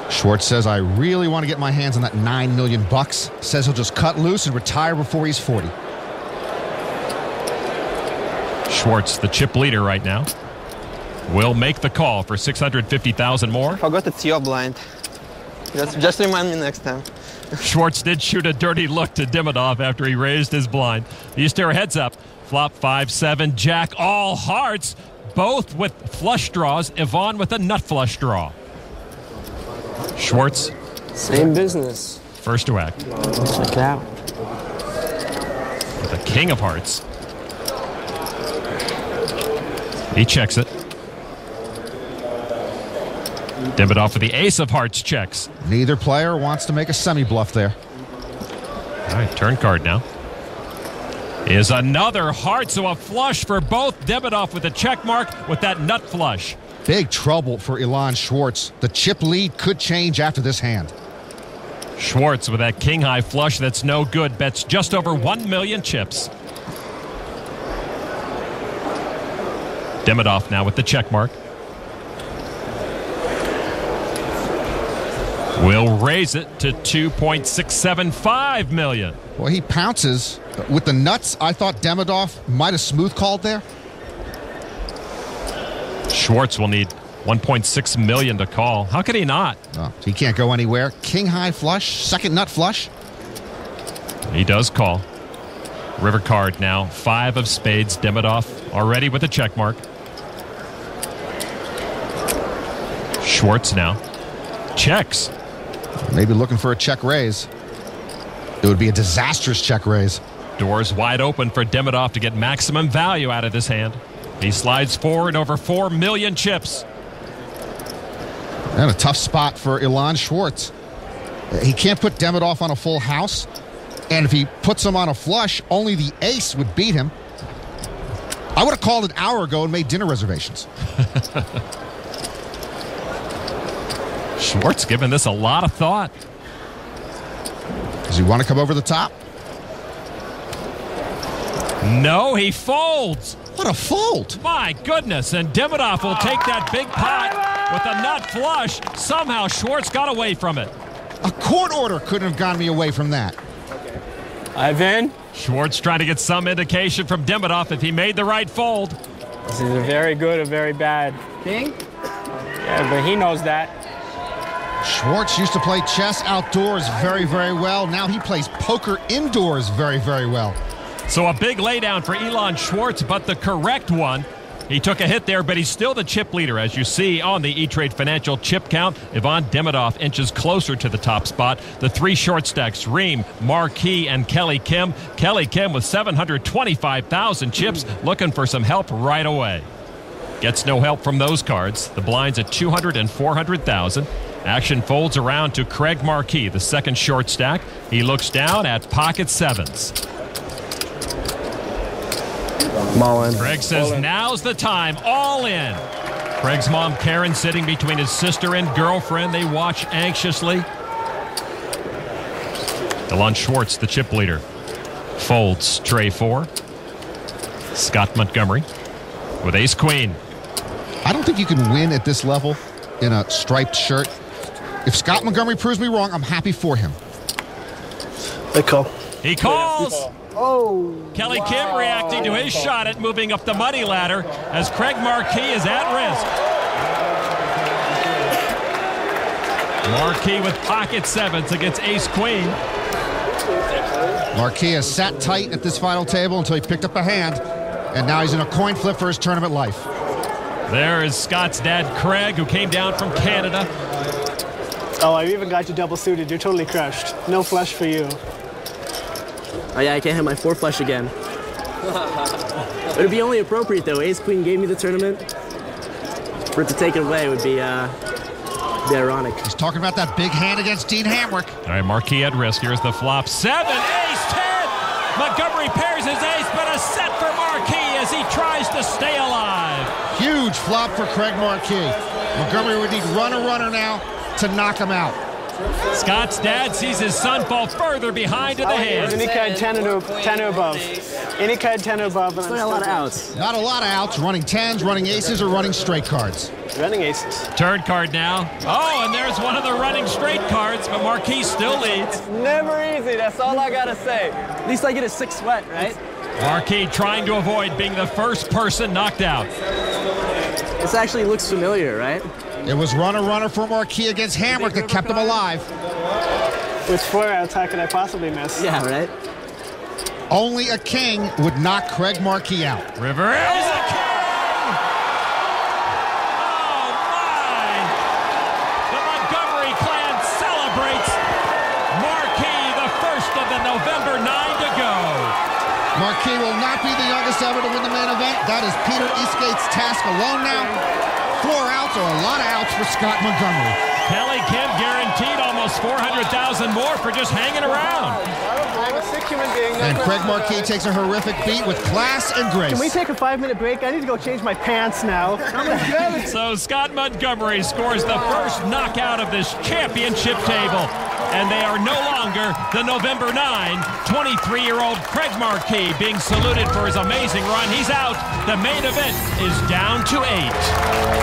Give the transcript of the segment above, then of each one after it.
Schwartz says, I really want to get my hands on that $9 million. Says he'll just cut loose and retire before he's 40. Schwartz, the chip leader right now, will make the call for $650,000 more. I forgot it's your blind. Just remind me next time. Schwartz did shoot a dirty look to Demidov after he raised his blind. These two are heads up. Flop 5-7, Jack, all hearts, both with flush draws. Yvonne with a nut flush draw. Schwartz. Same business. First to act. Check it out. With a king of hearts. He checks it. Demidov with the ace of hearts checks. Neither player wants to make a semi-bluff there. All right, turn card now. Is another heart, so a flush for both. Demidov with a check mark with that nut flush. Big trouble for Ilan Schwartz. The chip lead could change after this hand. Schwartz with that king high flush that's no good. Bets just over 1 million chips. Demidov now with the check mark. Will raise it to 2.675 million. Well, he pounces with the nuts. I thought Demidov might have smooth called there. Schwartz will need 1.6 million to call. How could he not? Oh, he can't go anywhere. King high flush, second nut flush. He does call. River card now, 5 of spades. Demidov already with a check mark. Schwartz now checks. Maybe looking for a check raise. It would be a disastrous check raise. Doors wide open for Demidov to get maximum value out of this hand. He slides forward over 4 million chips. And a tough spot for Ilan Schwartz. He can't put Demidov on a full house. And if he puts him on a flush, only the ace would beat him. I would have called an hour ago and made dinner reservations. Schwartz giving this a lot of thought. Does he want to come over the top? No, he folds. What a fold. My goodness, and Demidov will take that big pot with a nut flush. Somehow Schwartz got away from it. A court order couldn't have gotten me away from that. Ivan? Schwartz trying to get some indication from Demidov if he made the right fold. This is a very good or very bad king. Yeah, but he knows that. Schwartz used to play chess outdoors very, very well. Now he plays poker indoors very, very well. So a big laydown for Ilan Schwartz, but the correct one. He took a hit there, but he's still the chip leader, as you see on the E-Trade Financial chip count. Ivan Demidov inches closer to the top spot. The 3 short stacks, Reem, Marquis, and Kelly Kim. Kelly Kim with 725,000 chips, looking for some help right away. Gets no help from those cards. The blinds at 200 and 400,000. Action folds around to Craig Marquis, the second short stack. He looks down at pocket 7s. All in. Craig says now's the time, all in. Craig's mom Karen sitting between his sister and girlfriend. They watch anxiously. Ilan Schwartz, the chip leader, folds tray 4. Scott Montgomery with ace queen. I don't think you can win at this level in a striped shirt. If Scott Montgomery proves me wrong, I'm happy for him. They call. He calls. Oh. Kelly Kim reacting to his shot at moving up the money ladder as Craig Marquis is at risk. Marquis with pocket 7s against ace queen. Marquis has sat tight at this final table until he picked up a hand, and now he's in a coin flip for his tournament life. There is Scott's dad, Craig, who came down from Canada. Oh, I even got you double suited. You're totally crushed. No flush for you. Oh yeah, I can't have my 4 flush again. It would be only appropriate though. Ace Queen gave me the tournament. For it to take it away would be ironic. He's talking about that big hand against Dean Hamrick. All right, Marquis at risk. Here's the flop. 7, ace 10. Montgomery pairs his ace, but a set for Marquis as he tries to stay alive. Huge flop for Craig Marquis. Montgomery would need runner now to knock him out. Scott's dad sees his son fall further behind in the hand. Any card 10 or above. Any card 10 or above. It's not a lot of outs. Not a lot of outs. Running 10s, running aces, or running straight cards. Running aces. Turn card now. Oh, and there's one of the running straight cards, but Marquis still leads. Never easy, that's all I gotta say. At least I get a 6 sweat, right? Marquis trying to avoid being the first person knocked out. This actually looks familiar, right? It was runner for Marquis against Hamrick that kept him alive. With 4 outs, how could I possibly miss? Yeah, right? Only a king would knock Craig Marquis out. River is a king! Oh, my! The Montgomery clan celebrates. Marquis, the first of the November 9 to go. Marquis will not be the youngest ever to win the main event. That is Peter Eastgate's task alone now. 4 outs or a lot of outs for Scott Montgomery. Kelly Kim guaranteed almost $400,000 more for just hanging around. I'm a sick human being. And Craig Marquis takes a horrific beat with class and grace. Can we take a 5-minute break? I need to go change my pants now. So Scott Montgomery scores the first knockout of this championship table. And they are no longer the November 9, 23-year-old Craig Marquis being saluted for his amazing run. He's out. The main event is down to 8.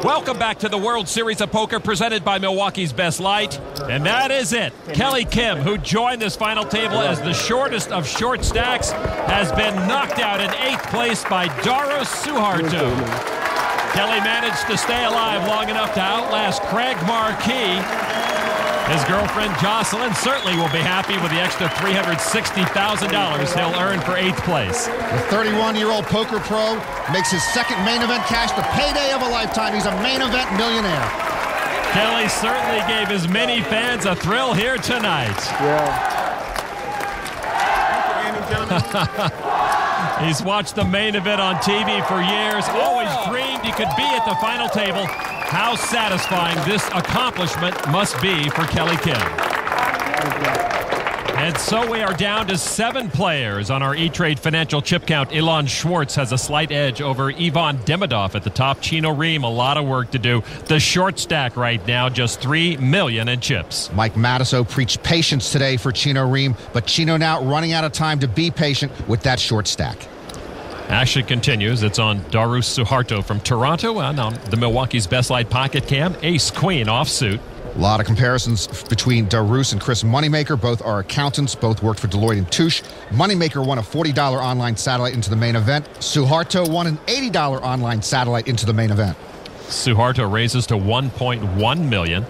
Welcome back to the World Series of Poker presented by Milwaukee's Best Light. And that is it. Kelly Kim, who joined this final table as the shortest of short stacks, has been knocked out in 8th place by Daros Suharto. Kelly managed to stay alive long enough to outlast Craig Marquis. His girlfriend Jocelyn certainly will be happy with the extra $360,000 he'll earn for 8th place. The 31-year-old poker pro makes his second main event cash the payday of a lifetime. He's a main event millionaire. Kelly certainly gave his many fans a thrill here tonight. Yeah. He's watched the main event on TV for years, always dreamed he could be at the final table. How satisfying this accomplishment must be for Kelly Kim. And so we are down to 7 players on our E-Trade financial chip count. Ilan Schwartz has a slight edge over Ivan Demidov at the top. Chino Reem, a lot of work to do. The short stack right now, just $3 million in chips. Mike Matusow preached patience today for Chino Reem, but Chino now running out of time to be patient with that short stack. Action continues. It's on Daros Suharto from Toronto and on the Milwaukee's Best Light Pocket Cam. Ace-Queen offsuit. A lot of comparisons between Daros and Chris Moneymaker. Both are accountants. Both worked for Deloitte & Touche. Moneymaker won a $40 online satellite into the main event. Suharto won an $80 online satellite into the main event. Suharto raises to $1.1 million.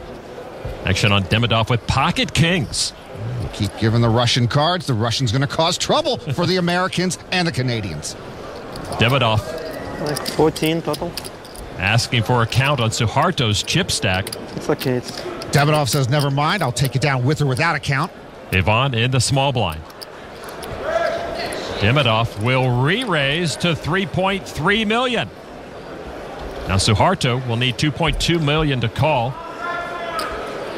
Action on Demidov with pocket kings. We'll keep giving the Russian cards. The Russian's going to cause trouble for the Americans and the Canadians. Demidov Like 14 total. asking for a count on Suharto's chip stack. It's okay. Demidov says, never mind. I'll take it down with or without a count. Ivan in the small blind. Demidov will re-raise to $3.3 million. Now Suharto will need $2.2 million to call.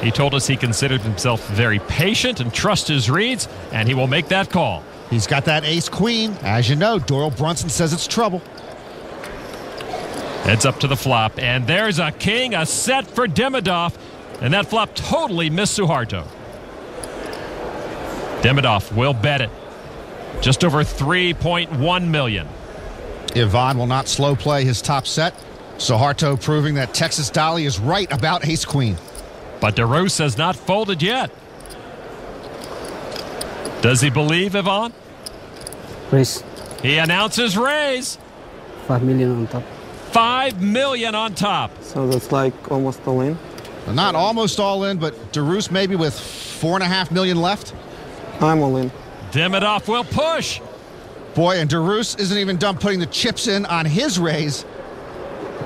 He told us he considered himself very patient and trusts his reads, and he will make that call. He's got that ace-queen. As you know, Doyle Brunson says it's trouble. Heads up to the flop, and there's a king, a set for Demidov, and that flop totally missed Suharto. Demidov will bet it. Just over $3.1 million. Ivan will not slow play his top set. Suharto proving that Texas Dolly is right about ace-queen. But Daros has not folded yet. Does he believe, Ivan? Raise He announces raise. 5 million on top. $5 million on top. So that's like almost all in. Not almost all in, but Daros maybe with $4.5 million left. I'm all in. Demidov will push. Boy, and Daros isn't even done putting the chips in on his raise.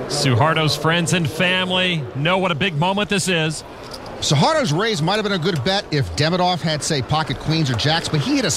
Suharto's friends and family know what a big moment this is. Suharto's raise might have been a good bet if Demidov had, say, pocket queens or jacks, but he had a